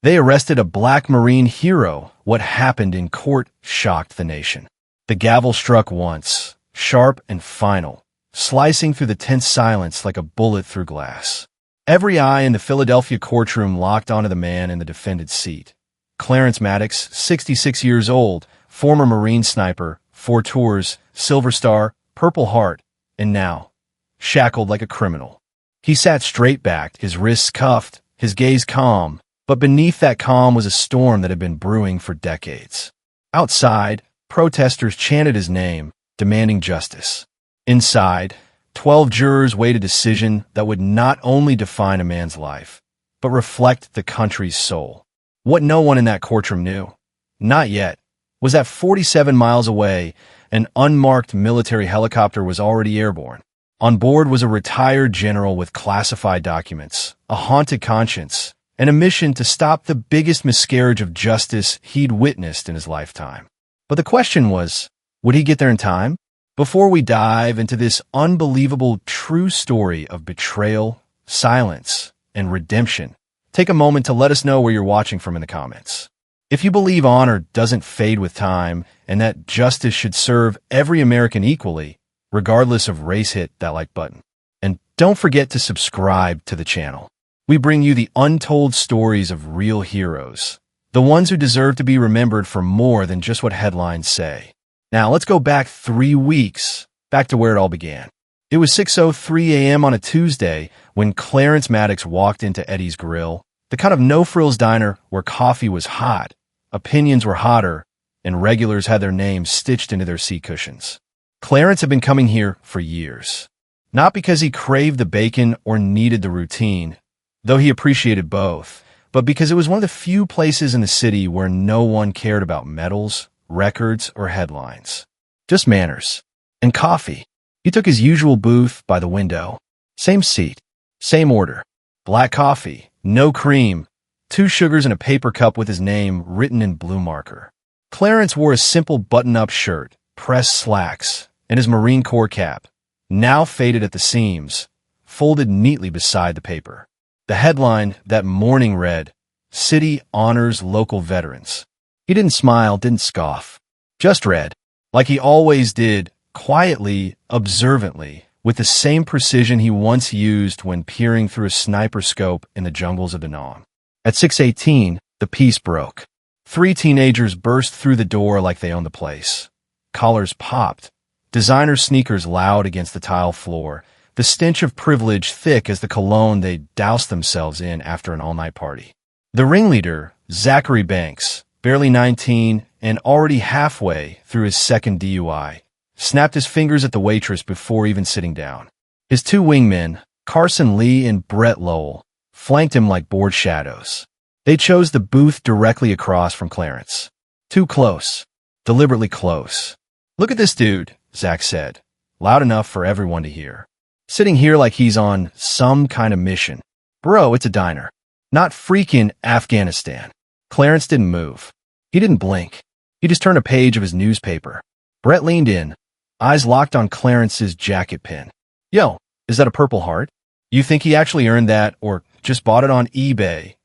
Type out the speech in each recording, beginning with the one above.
They arrested a black Marine hero. What happened in court shocked the nation. The gavel struck once, sharp and final, slicing through the tense silence like a bullet through glass. Every eye in the Philadelphia courtroom locked onto the man in the defendant's seat. Clarence Maddox, 66 years old, former Marine sniper, 4 tours, Silver Star, Purple Heart, and now, shackled like a criminal. He sat straight-backed, his wrists cuffed, his gaze calm, but beneath that calm was a storm that had been brewing for decades. Outside, protesters chanted his name, demanding justice. Inside, 12 jurors weighed a decision that would not only define a man's life, but reflect the country's soul. What no one in that courtroom knew, not yet, was that 47 miles away, an unmarked military helicopter was already airborne. On board was a retired general with classified documents, a haunted conscience, and a mission to stop the biggest miscarriage of justice he'd witnessed in his lifetime. But the question was, would he get there in time? Before we dive into this unbelievable true story of betrayal, silence, and redemption, take a moment to let us know where you're watching from in the comments. If you believe honor doesn't fade with time and that justice should serve every American equally, regardless of race, hit that like button. And don't forget to subscribe to the channel. We bring you the untold stories of real heroes, the ones who deserve to be remembered for more than just what headlines say. Now let's go back 3 weeks, back to where it all began. It was 6:03 a.m. on a Tuesday when Clarence Maddox walked into Eddie's Grill, the kind of no-frills diner where coffee was hot, opinions were hotter, and regulars had their names stitched into their seat cushions. Clarence had been coming here for years, not because he craved the bacon or needed the routine, though he appreciated both, but because it was one of the few places in the city where no one cared about medals, records, or headlines. Just manners. And coffee. He took his usual booth by the window. Same seat. Same order. Black coffee. No cream. 2 sugars and a paper cup with his name written in blue marker. Clarence wore a simple button-up shirt, pressed slacks, and his Marine Corps cap, now faded at the seams, folded neatly beside the paper. The headline that morning read, "City Honors Local Veterans." He didn't smile, didn't scoff. Just read, like he always did, quietly, observantly, with the same precision he once used when peering through a sniper scope in the jungles of Danang. At 6:18, the peace broke. 3 teenagers burst through the door like they owned the place. Collars popped, designer sneakers loud against the tile floor, the stench of privilege thick as the cologne they doused themselves in after an all-night party. The ringleader, Zachary Banks, barely 19 and already halfway through his second DUI, snapped his fingers at the waitress before even sitting down. His 2 wingmen, Carson Lee and Brett Lowell, flanked him like bored shadows. They chose the booth directly across from Clarence. Too close. Deliberately close. "Look at this dude," Zach said, loud enough for everyone to hear. "Sitting here like he's on some kind of mission. Bro, it's a diner. Not freaking Afghanistan." Clarence didn't move. He didn't blink. He just turned a page of his newspaper. Brett leaned in, eyes locked on Clarence's jacket pin. "Yo, is that a Purple Heart? You think he actually earned that or just bought it on eBay?"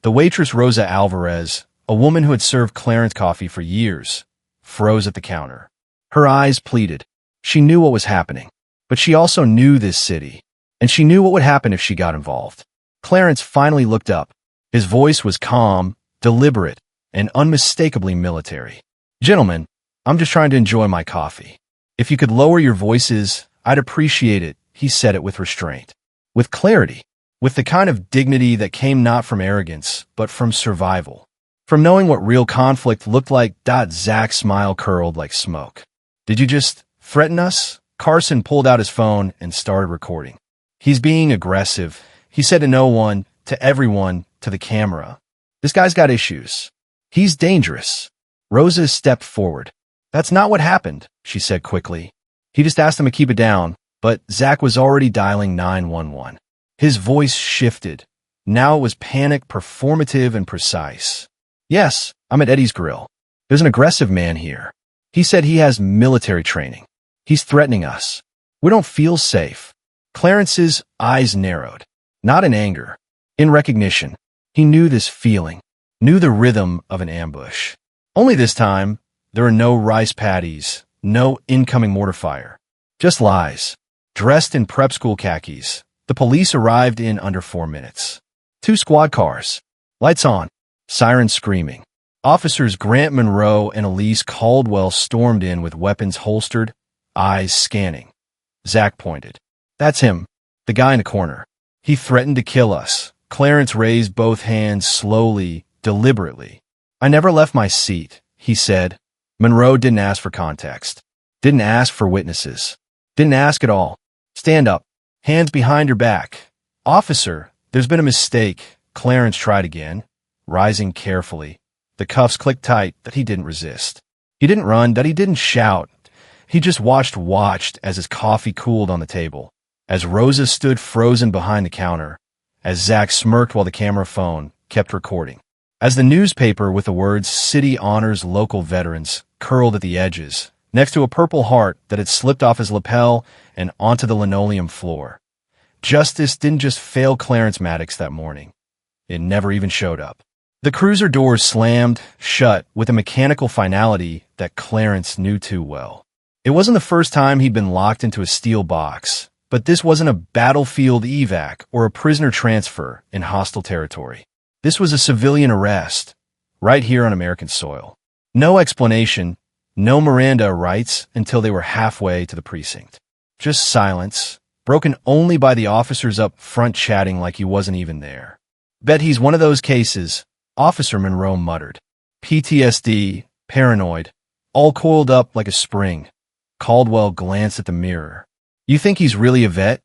The waitress Rosa Alvarez, a woman who had served Clarence coffee for years, froze at the counter. Her eyes pleaded. She knew what was happening, but she also knew this city, and she knew what would happen if she got involved. Clarence finally looked up. His voice was calm, deliberate, and unmistakably military. "Gentlemen, I'm just trying to enjoy my coffee. If you could lower your voices, I'd appreciate it," he said it with restraint, with clarity, with the kind of dignity that came not from arrogance, but from survival, from knowing what real conflict looked like. Zach's smile curled like smoke. "Did you just threaten us?" Carson pulled out his phone and started recording. "He's being aggressive," he said to no one, to everyone, to the camera. "This guy's got issues. He's dangerous." Rosa stepped forward. "That's not what happened," she said quickly. "He just asked him to keep it down," but Zach was already dialing 911. His voice shifted. Now it was panic, performative, and precise. "Yes, I'm at Eddie's Grill. There's an aggressive man here. He said he has military training. He's threatening us. We don't feel safe." Clarence's eyes narrowed, not in anger, in recognition. He knew this feeling. knew the rhythm of an ambush. Only this time, there were no rice paddies, no incoming mortar fire. Just lies. Dressed in prep school khakis, the police arrived in under 4 minutes. 2 squad cars. Lights on. Sirens screaming. Officers Grant Monroe and Elise Caldwell stormed in with weapons holstered, eyes scanning. Zach pointed. That's him, the guy in the corner. He threatened to kill us. Clarence raised both hands slowly, deliberately. I never left my seat, he said. Monroe didn't ask for context. Didn't ask for witnesses. Didn't ask at all. Stand up. Hands behind your back. Officer, there's been a mistake. Clarence tried again, rising carefully. The cuffs clicked tight that he didn't resist. He didn't run, that he didn't shout. He just watched as his coffee cooled on the table, as Rosa stood frozen behind the counter, as Zach smirked while the camera phone kept recording, as the newspaper with the words City Honors Local Veterans curled at the edges, next to a Purple Heart that had slipped off his lapel and onto the linoleum floor. Justice didn't just fail Clarence Maddox that morning. It never even showed up. The cruiser doors slammed shut with a mechanical finality that Clarence knew too well. It wasn't the first time he'd been locked into a steel box, but this wasn't a battlefield evac or a prisoner transfer in hostile territory. This was a civilian arrest, right here on American soil. No explanation, no Miranda rights until they were halfway to the precinct. Just silence, broken only by the officers up front chatting like he wasn't even there. Bet he's one of those cases, Officer Monroe muttered. PTSD, paranoid, all coiled up like a spring. Caldwell glanced at the mirror. You think he's really a vet?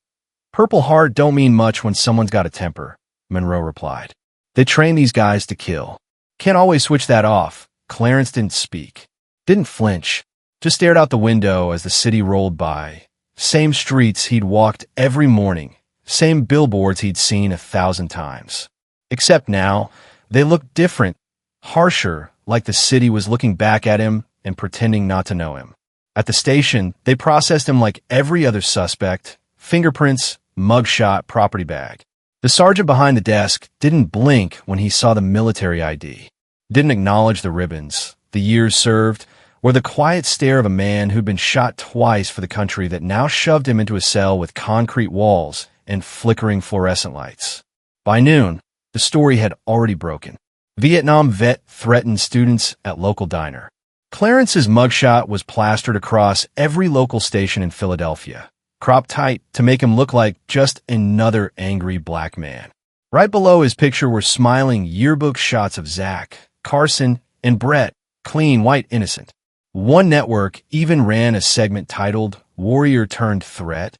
Purple Heart don't mean much when someone's got a temper, Monroe replied. They train these guys to kill. Can't always switch that off. Clarence didn't speak. Didn't flinch. Just stared out the window as the city rolled by. Same streets he'd walked every morning. Same billboards he'd seen 1,000 times. Except now, they looked different, harsher, like the city was looking back at him and pretending not to know him. At the station, they processed him like every other suspect, fingerprints, mugshot, property bag. The sergeant behind the desk didn't blink when he saw the military ID, didn't acknowledge the ribbons, the years served, or the quiet stare of a man who'd been shot twice for the country that now shoved him into a cell with concrete walls and flickering fluorescent lights. By noon, the story had already broken. Vietnam vet threatened students at local diner. Clarence's mugshot was plastered across every local station in Philadelphia, cropped tight to make him look like just another angry black man. Right below his picture were smiling yearbook shots of Zach, Carson, and Brett, clean, white, innocent. One network even ran a segment titled Warrior Turned Threat.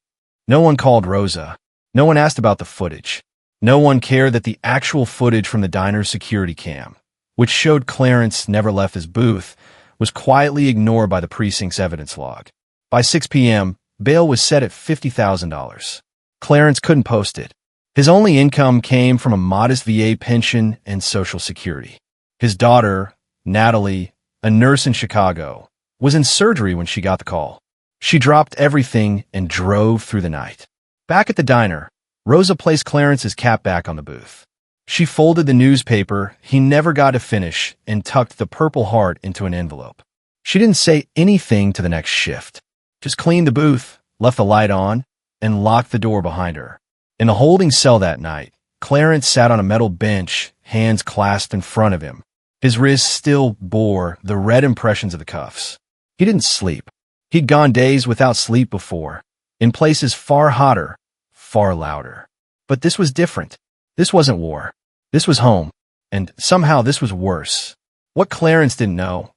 No one called Rosa. No one asked about the footage. No one cared that the actual footage from the diner's security cam, which showed Clarence never left his booth, was quietly ignored by the precinct's evidence log. By 6 p.m., bail was set at $50,000. Clarence couldn't post it. His only income came from a modest VA pension and Social Security. His daughter, Natalie, a nurse in Chicago, was in surgery when she got the call. She dropped everything and drove through the night. Back at the diner, Rosa placed Clarence's cap back on the booth. She folded the newspaper he never got to finish and tucked the Purple Heart into an envelope. She didn't say anything to the next shift. Just cleaned the booth, left the light on, and locked the door behind her. In the holding cell that night, Clarence sat on a metal bench, hands clasped in front of him. His wrists still bore the red impressions of the cuffs. He didn't sleep. He'd gone days without sleep before, in places far hotter, far louder. But this was different. This wasn't war. This was home. And somehow this was worse. What Clarence didn't know,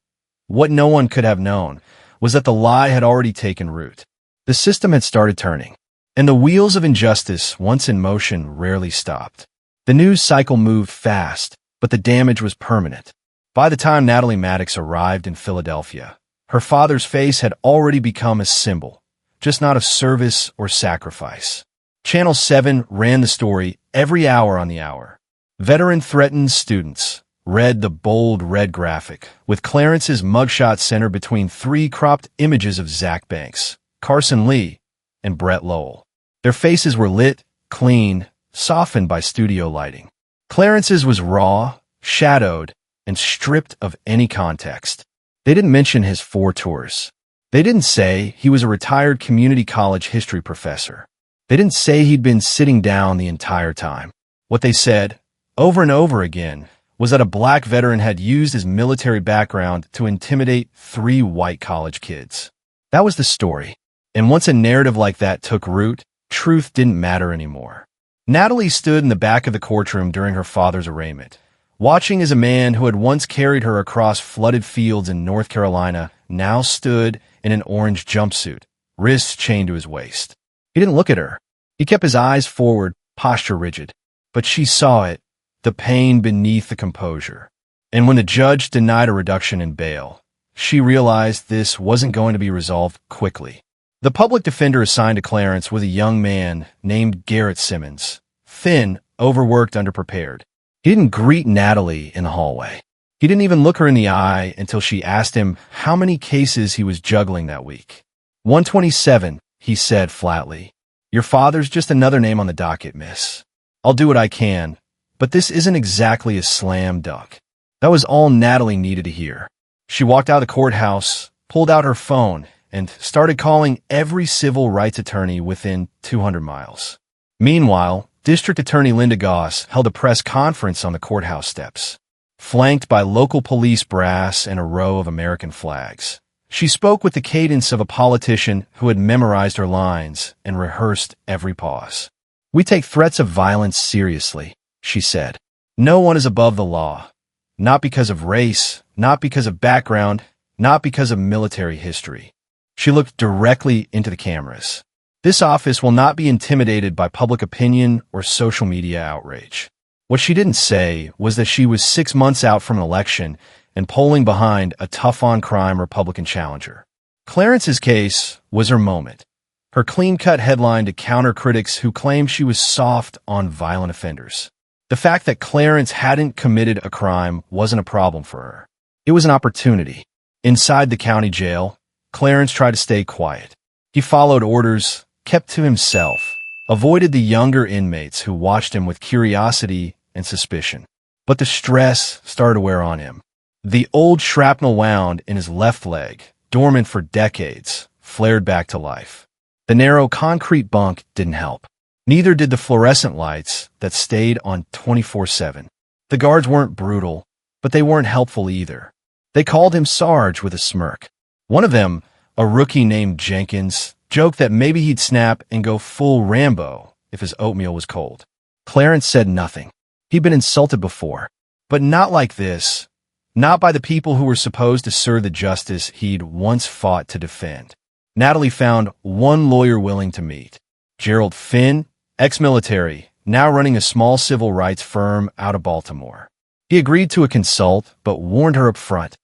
what no one could have known, was that the lie had already taken root. The system had started turning, and the wheels of injustice, once in motion, rarely stopped. The news cycle moved fast, but the damage was permanent. By the time Natalie Maddox arrived in Philadelphia, her father's face had already become a symbol, just not of service or sacrifice. Channel 7 ran the story every hour on the hour. Veteran threatens students, read the bold red graphic, with Clarence's mugshot centered between 3 cropped images of Zach Banks, Carson Lee, and Brett Lowell. Their faces were lit, clean, softened by studio lighting. Clarence's was raw, shadowed, and stripped of any context. They didn't mention his 4 tours. They didn't say he was a retired community college history professor. They didn't say he'd been sitting down the entire time. What they said, over and over again, was that a black veteran had used his military background to intimidate 3 white college kids. That was the story. And once a narrative like that took root, truth didn't matter anymore. Natalie stood in the back of the courtroom during her father's arraignment, watching as a man who had once carried her across flooded fields in North Carolina now stood in an orange jumpsuit, wrists chained to his waist. He didn't look at her. He kept his eyes forward, posture rigid. But she saw it, the pain beneath the composure. And when the judge denied a reduction in bail, she realized this wasn't going to be resolved quickly. The public defender assigned to Clarence was a young man named Garrett Simmons, thin, overworked, underprepared. He didn't greet Natalie in the hallway. He didn't even look her in the eye until she asked him how many cases he was juggling that week. 127, he said flatly. Your father's just another name on the docket, miss. I'll do what I can, but this isn't exactly a slam dunk. That was all Natalie needed to hear. She walked out of the courthouse, pulled out her phone, and started calling every civil rights attorney within 200 miles. Meanwhile, District Attorney Linda Goss held a press conference on the courthouse steps, flanked by local police brass and a row of American flags. She spoke with the cadence of a politician who had memorized her lines and rehearsed every pause. We take threats of violence seriously, she said. No one is above the law. Not because of race, not because of background, not because of military history. She looked directly into the cameras. This office will not be intimidated by public opinion or social media outrage. What she didn't say was that she was 6 months out from an election and polling behind a tough-on-crime Republican challenger. Clarence's case was her moment. Her clean-cut headline to counter critics who claimed she was soft on violent offenders. The fact that Clarence hadn't committed a crime wasn't a problem for her. It was an opportunity. Inside the county jail, Clarence tried to stay quiet. He followed orders, kept to himself, avoided the younger inmates who watched him with curiosity and suspicion. But the stress started to wear on him. The old shrapnel wound in his left leg, dormant for decades, flared back to life. The narrow concrete bunk didn't help. Neither did the fluorescent lights that stayed on 24/7. The guards weren't brutal, but they weren't helpful either. They called him Sarge with a smirk. One of them, a rookie named Jenkins, joked that maybe he'd snap and go full Rambo if his oatmeal was cold. Clarence said nothing. He'd been insulted before, but not like this. Not by the people who were supposed to serve the justice he'd once fought to defend. Natalie found one lawyer willing to meet. Gerald Finn, ex-military, now running a small civil rights firm out of Baltimore. He agreed to a consult, but warned her up front.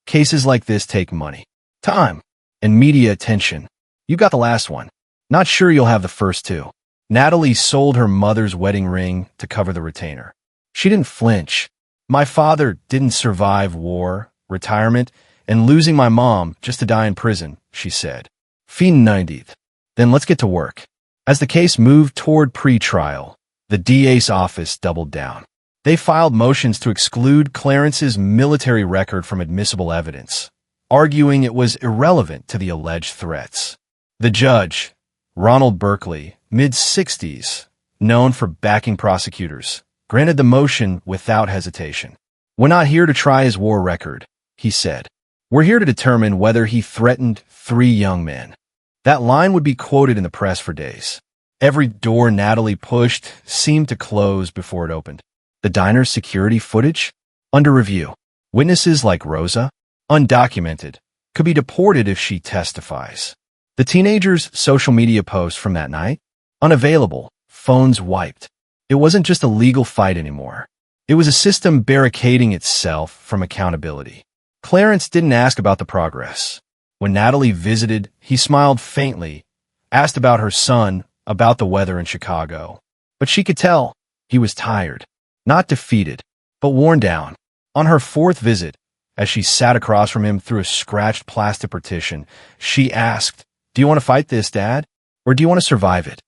Cases like this take money, time, and media attention. You got the last one. Not sure you'll have the first 2. Natalie sold her mother's wedding ring to cover the retainer. She didn't flinch. My father didn't survive war, retirement, and losing my mom just to die in prison, she said. Fin 90th. Then let's get to work. As the case moved toward pre-trial, the DA's office doubled down. They filed motions to exclude Clarence's military record from admissible evidence, arguing it was irrelevant to the alleged threats. The judge, Ronald Berkeley, mid-60s, known for backing prosecutors, granted the motion without hesitation. We're not here to try his war record, he said. We're here to determine whether he threatened 3 young men. That line would be quoted in the press for days. Every door Natalie pushed seemed to close before it opened. The diner's security footage? Under review. Witnesses like Rosa? Undocumented. Could be deported if she testifies. The teenager's social media posts from that night? Unavailable. Phones wiped. It wasn't just a legal fight anymore. It was a system barricading itself from accountability. Clarence didn't ask about the progress. When Natalie visited, he smiled faintly, asked about her son, about the weather in Chicago. But she could tell he was tired, not defeated, but worn down. On her 4th visit, as she sat across from him through a scratched plastic partition, she asked, "Do you want to fight this, Dad? Or do you want to survive it?"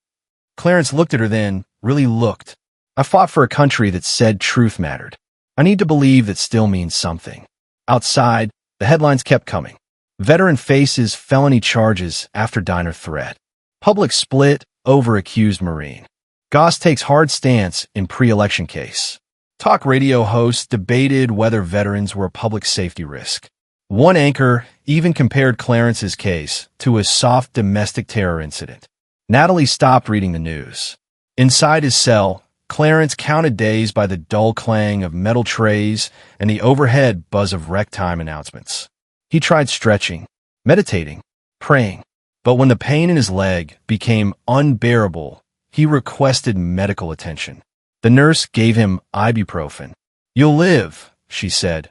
Clarence looked at her then, really looked. "I fought for a country that said truth mattered. I need to believe that still means something. Outside, the headlines kept coming. Veteran faces felony charges after diner threat. Public split over accused Marine. Goss takes hard stance in pre-election case. Talk radio hosts debated whether veterans were a public safety risk. One anchor even compared Clarence's case to a soft domestic terror incident. Natalie stopped reading the news. Inside his cell, Clarence counted days by the dull clang of metal trays and the overhead buzz of rec time announcements. He tried stretching, meditating, praying, but when the pain in his leg became unbearable, he requested medical attention. The nurse gave him ibuprofen. "You'll live," she said.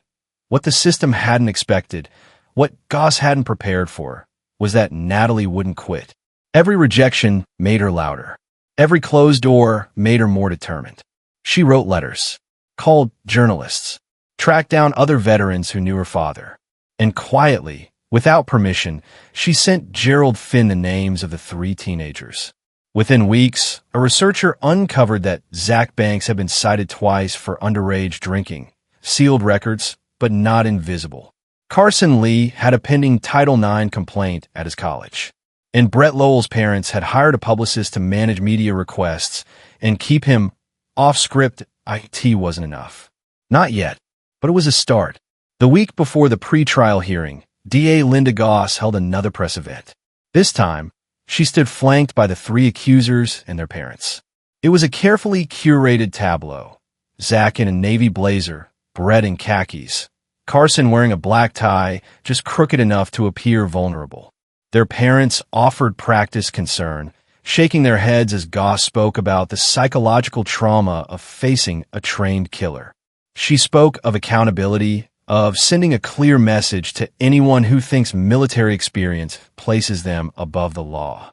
What the system hadn't expected, what Goss hadn't prepared for, was that Natalie wouldn't quit. Every rejection made her louder. Every closed door made her more determined. She wrote letters, called journalists, tracked down other veterans who knew her father. And quietly, without permission, she sent Gerald Finn the names of the 3 teenagers. Within weeks, a researcher uncovered that Zach Banks had been cited twice for underage drinking, sealed records, but not invisible. Carson Lee had a pending Title IX complaint at his college. And Brett Lowell's parents had hired a publicist to manage media requests and keep him off script. IT wasn't enough. Not yet, but it was a start. The week before the pre-trial hearing, DA Linda Goss held another press event. This time, she stood flanked by the 3 accusers and their parents. It was a carefully curated tableau. Zach in a navy blazer, Brett in khakis, Carson wearing a black tie, just crooked enough to appear vulnerable. Their parents offered practice concern, shaking their heads as Goss spoke about the psychological trauma of facing a trained killer. She spoke of accountability, of sending a clear message to anyone who thinks military experience places them above the law.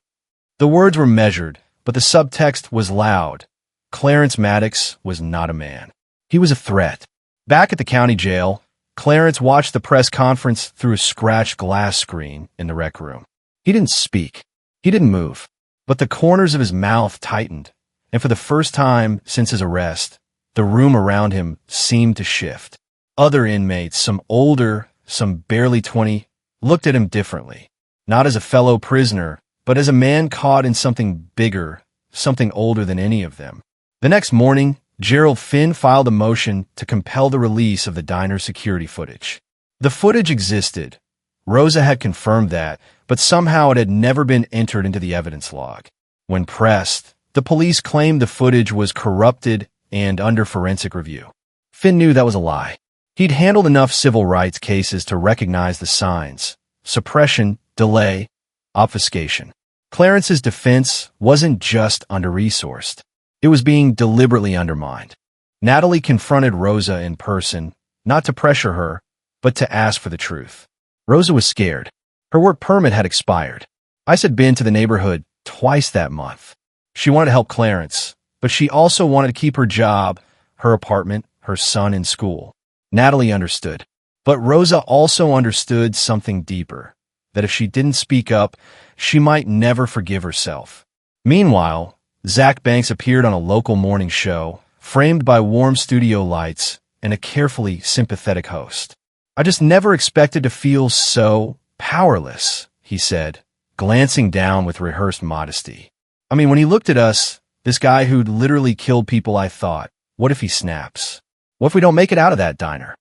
The words were measured, but the subtext was loud. Clarence Maddox was not a man. He was a threat. Back at the county jail, Clarence watched the press conference through a scratched glass screen in the rec room. He didn't speak. He didn't move. But the corners of his mouth tightened, and for the first time since his arrest, the room around him seemed to shift. Other inmates, some older, some barely 20, looked at him differently. Not as a fellow prisoner, but as a man caught in something bigger, something older than any of them. The next morning, Gerald Finn filed a motion to compel the release of the diner security footage. The footage existed. Rosa had confirmed that, but somehow it had never been entered into the evidence log. When pressed, the police claimed the footage was corrupted and under forensic review. Finn knew that was a lie. He'd handled enough civil rights cases to recognize the signs: suppression, delay, obfuscation. Clarence's defense wasn't just under-resourced. It was being deliberately undermined. Natalie confronted Rosa in person, not to pressure her, but to ask for the truth. Rosa was scared. Her work permit had expired. Ice had been to the neighborhood twice that month. She wanted to help Clarence, but she also wanted to keep her job, her apartment, her son in school. Natalie understood. But Rosa also understood something deeper, that if she didn't speak up, she might never forgive herself. Meanwhile, Zach Banks appeared on a local morning show, framed by warm studio lights and a carefully sympathetic host. "I just never expected to feel so powerless," he said, glancing down with rehearsed modesty. "I mean, when he looked at us, this guy who'd literally killed people, I thought, what if he snaps? What if we don't make it out of that diner?"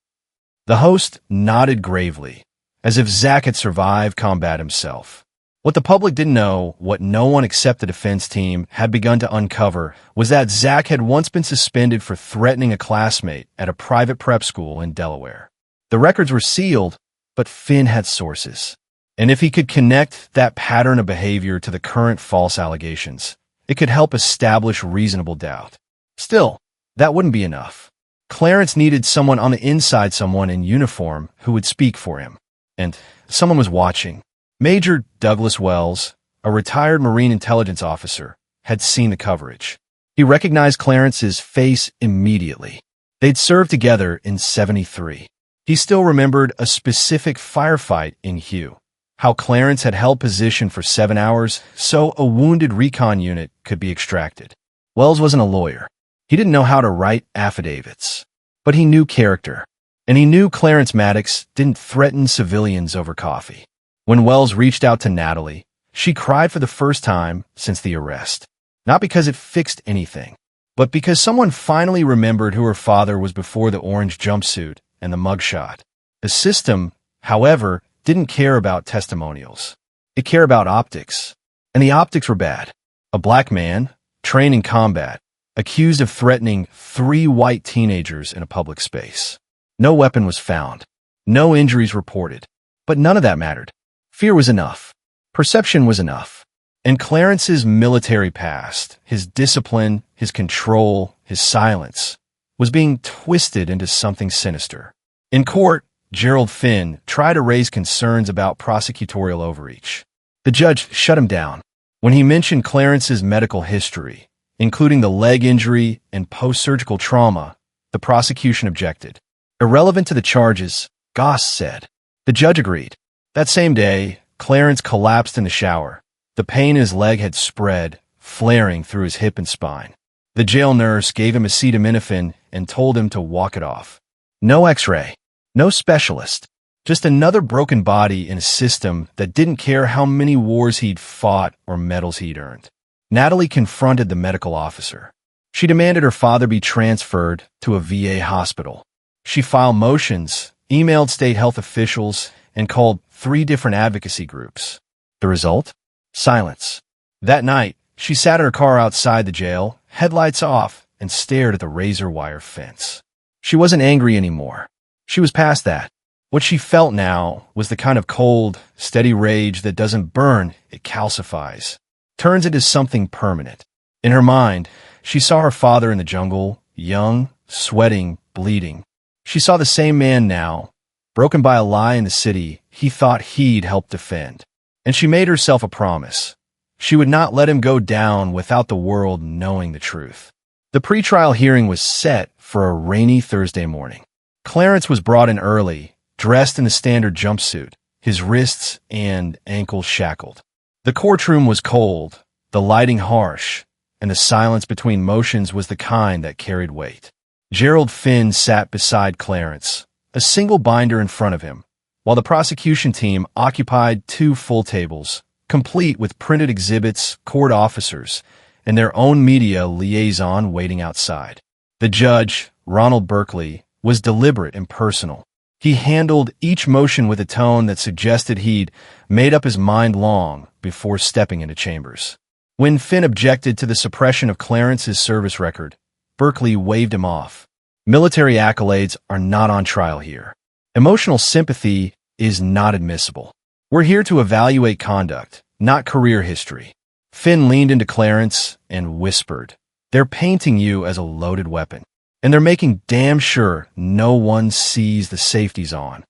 The host nodded gravely, as if Zach had survived combat himself. What the public didn't know, what no one except the defense team had begun to uncover, was that Zach had once been suspended for threatening a classmate at a private prep school in Delaware. The records were sealed, but Finn had sources. And if he could connect that pattern of behavior to the current false allegations, it could help establish reasonable doubt. Still, that wouldn't be enough. Clarence needed someone on the inside, someone in uniform who would speak for him. And someone was watching. Major Douglas Wells, a retired Marine intelligence officer, had seen the coverage. He recognized Clarence's face immediately. They'd served together in '73. He still remembered a specific firefight in Hugh, how Clarence had held position for 7 hours so a wounded recon unit could be extracted. Wells wasn't a lawyer. He didn't know how to write affidavits. But he knew character. And he knew Clarence Maddox didn't threaten civilians over coffee. When Wells reached out to Natalie, she cried for the first time since the arrest. Not because it fixed anything, but because someone finally remembered who her father was before the orange jumpsuit and the mugshot. The system, however, didn't care about testimonials. It cared about optics. And the optics were bad. A black man, trained in combat, accused of threatening 3 white teenagers in a public space. No weapon was found. No injuries reported. But none of that mattered. Fear was enough. Perception was enough. And Clarence's military past, his discipline, his control, his silence, was being twisted into something sinister. In court, Gerald Finn tried to raise concerns about prosecutorial overreach. The judge shut him down. When he mentioned Clarence's medical history, including the leg injury and post-surgical trauma, the prosecution objected. Irrelevant to the charges, Goss said. The judge agreed. That same day, Clarence collapsed in the shower. The pain in his leg had spread, flaring through his hip and spine. The jail nurse gave him acetaminophen and told him to walk it off. No x-ray. No specialist. Just another broken body in a system that didn't care how many wars he'd fought or medals he'd earned. Natalie confronted the medical officer. She demanded her father be transferred to a VA hospital. She filed motions, emailed state health officials, and called 3 different advocacy groups. The result? Silence. That night, she sat in her car outside the jail, headlights off, and stared at the razor wire fence. She wasn't angry anymore. She was past that. What she felt now was the kind of cold, steady rage that doesn't burn, it calcifies, turns into something permanent. In her mind, she saw her father in the jungle, young, sweating, bleeding. She saw the same man now, broken by a lie in the city he thought he'd helped defend. And she made herself a promise. She would not let him go down without the world knowing the truth. The pretrial hearing was set for a rainy Thursday morning. Clarence was brought in early, dressed in the standard jumpsuit, his wrists and ankles shackled. The courtroom was cold, the lighting harsh, and the silence between motions was the kind that carried weight. Gerald Finn sat beside Clarence, a single binder in front of him, while the prosecution team occupied 2 full tables, complete with printed exhibits, court officers, and their own media liaison waiting outside. The judge, Ronald Berkeley, was deliberate and personal. He handled each motion with a tone that suggested he'd made up his mind long before stepping into chambers. When Finn objected to the suppression of Clarence's service record, Berkeley waved him off. Military accolades are not on trial here. Emotional sympathy is not admissible. We're here to evaluate conduct, not career history. Finn leaned into Clarence and whispered, "They're painting you as a loaded weapon. And they're making damn sure no one sees the safeties on."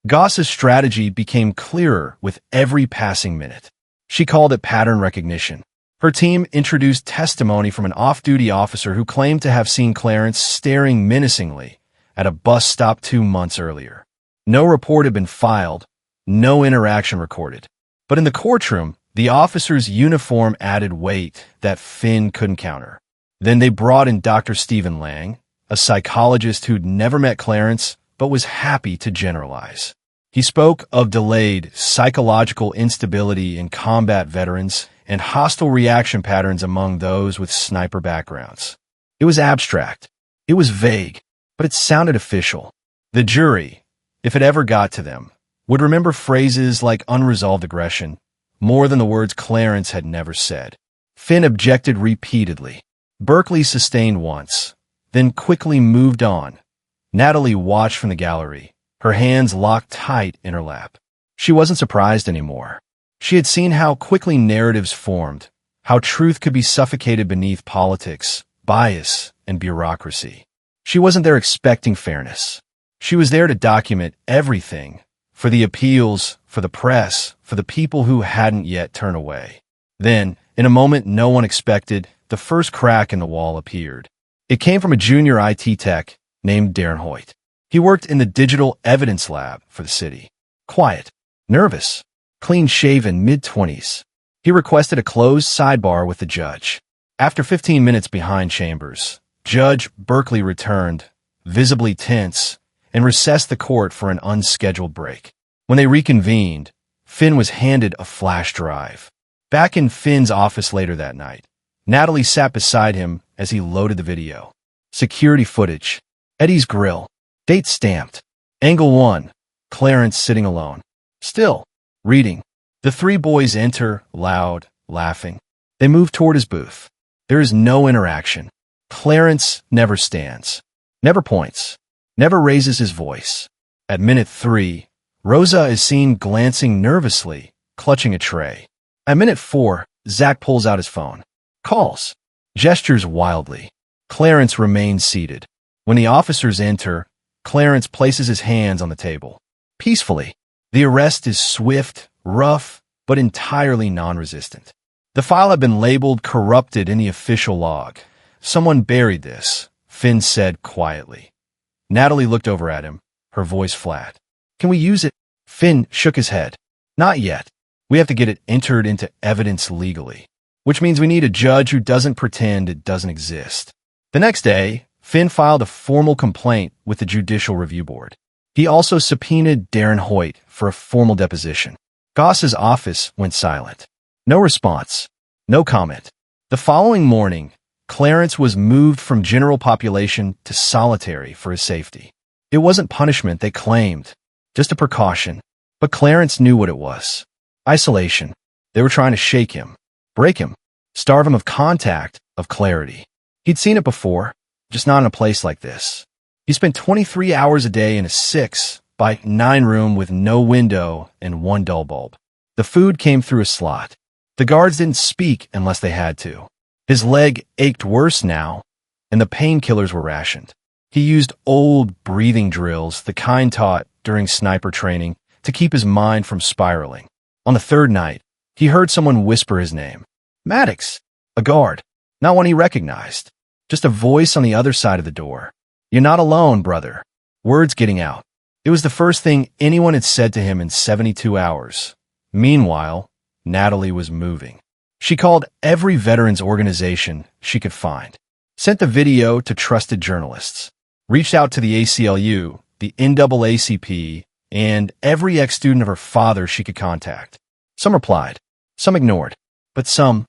Goss's strategy became clearer with every passing minute. She called it pattern recognition. Her team introduced testimony from an off-duty officer who claimed to have seen Clarence staring menacingly at a bus stop 2 months earlier. No report had been filed, no interaction recorded. But in the courtroom, the officer's uniform added weight that Finn couldn't counter. Then they brought in Dr. Stephen Lang, a psychologist who'd never met Clarence but was happy to generalize. He spoke of delayed psychological instability in combat veterans and hostile reaction patterns among those with sniper backgrounds. It was abstract. It was vague, but it sounded official. The jury, if it ever got to them, would remember phrases like unresolved aggression more than the words Clarence had never said. Finn objected repeatedly. Berkeley sustained once, then quickly moved on. Natalie watched from the gallery, her hands locked tight in her lap. She wasn't surprised anymore. She had seen how quickly narratives formed, how truth could be suffocated beneath politics, bias, and bureaucracy. She wasn't there expecting fairness. She was there to document everything, for the appeals, for the press, for the people who hadn't yet turned away. Then, in a moment no one expected, the first crack in the wall appeared. It came from a junior IT tech named Darren Hoyt. He worked in the digital evidence lab for the city. Quiet, nervous, clean-shaven, mid-20s. He requested a closed sidebar with the judge. After 15 minutes behind chambers, Judge Berkeley returned, visibly tense, and recessed the court for an unscheduled break. When they reconvened, Finn was handed a flash drive. Back in Finn's office later that night, Natalie sat beside him as he loaded the video. Security footage. Eddie's grill. Date stamped. Angle 1. Clarence sitting alone. Still. Reading. The three boys enter, loud, laughing. They move toward his booth. There is no interaction. Clarence never stands. Never points. Never raises his voice. At minute 3, Rosa is seen glancing nervously, clutching a tray. At minute 4, Zach pulls out his phone. Calls. Gestures wildly. Clarence remains seated. When the officers enter, Clarence places his hands on the table. Peacefully. The arrest is swift, rough, but entirely non-resistant. The file had been labeled corrupted in the official log. Someone buried this, Finn said quietly. Natalie looked over at him, her voice flat. Can we use it? Finn shook his head. Not yet. We have to get it entered into evidence legally, which means we need a judge who doesn't pretend it doesn't exist. The next day, Finn filed a formal complaint with the Judicial Review Board. He also subpoenaed Darren Hoyt for a formal deposition. Goss's office went silent. No response. No comment. The following morning, Clarence was moved from general population to solitary for his safety. It wasn't punishment, they claimed, just a precaution. But Clarence knew what it was. Isolation. They were trying to shake him, break him, starve him of contact, of clarity. He'd seen it before, just not in a place like this. He spent 23 hours a day in a 6-by-9 room with no window and one dull bulb. The food came through a slot. The guards didn't speak unless they had to. His leg ached worse now, and the painkillers were rationed. He used old breathing drills, the kind taught during sniper training, to keep his mind from spiraling. On the third night, he heard someone whisper his name. Maddox, a guard, not one he recognized. Just a voice on the other side of the door. You're not alone, brother. Words getting out. It was the first thing anyone had said to him in 72 hours. Meanwhile, Natalie was moving. She called every veterans organization she could find, sent the video to trusted journalists, reached out to the ACLU, the NAACP, and every ex-student of her father she could contact. Some replied, some ignored, but some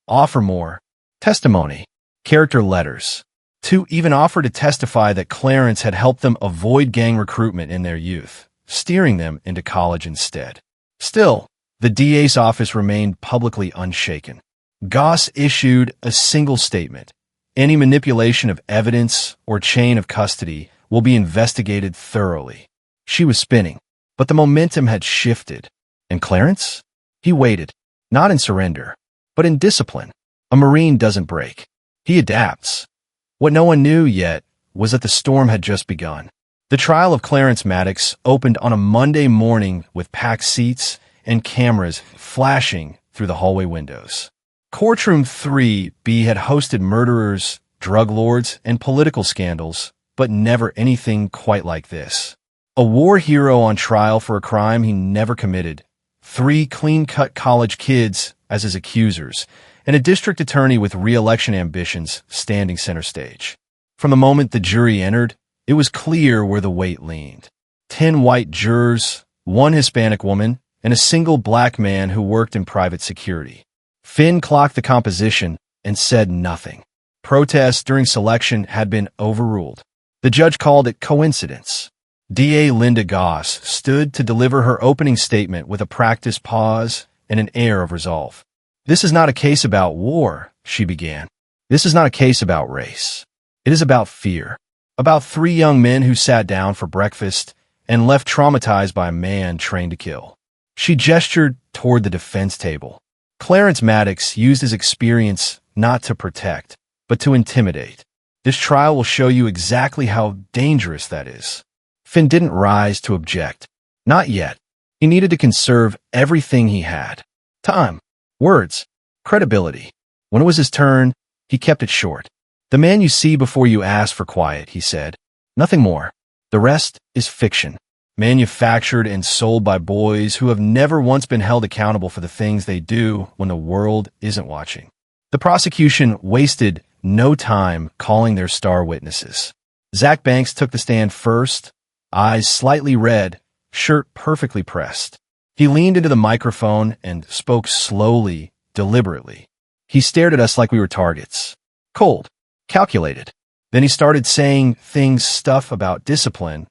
offer more. Testimony, character letters. 2 even offered to testify that Clarence had helped them avoid gang recruitment in their youth, steering them into college instead. Still, the DA's office remained publicly unshaken. Goss issued a single statement. Any manipulation of evidence or chain of custody will be investigated thoroughly. She was spinning, but the momentum had shifted. And Clarence? He waited, not in surrender, but in discipline. A Marine doesn't break. He adapts. What no one knew yet was that the storm had just begun. The trial of Clarence Maddox opened on a Monday morning with packed seats and cameras flashing through the hallway windows. Courtroom 3B had hosted murderers, drug lords, and political scandals, but never anything quite like this. A war hero on trial for a crime he never committed, 3 clean-cut college kids as his accusers, and a district attorney with re-election ambitions standing center stage. From the moment the jury entered, it was clear where the weight leaned. 10 white jurors, 1 Hispanic woman, and a single black man who worked in private security. Finn clocked the composition and said nothing. Protests during selection had been overruled. The judge called it coincidence. DA Linda Goss stood to deliver her opening statement with a practiced pause and an air of resolve. This is not a case about war, she began. This is not a case about race. It is about fear. About 3 young men who sat down for breakfast and left traumatized by a man trained to kill. She gestured toward the defense table. Clarence Maddox used his experience not to protect, but to intimidate. This trial will show you exactly how dangerous that is. Finn didn't rise to object. Not yet. He needed to conserve everything he had. Time, words, credibility. When it was his turn, he kept it short. The man you see before you ask for quiet, he said. Nothing more. The rest is fiction. Manufactured and sold by boys who have never once been held accountable for the things they do when the world isn't watching. The prosecution wasted no time calling their star witnesses. Zach Banks took the stand first, eyes slightly red, shirt perfectly pressed. He leaned into the microphone and spoke slowly, deliberately. He stared at us like we were targets. Cold, calculated. Then he started saying stuff about discipline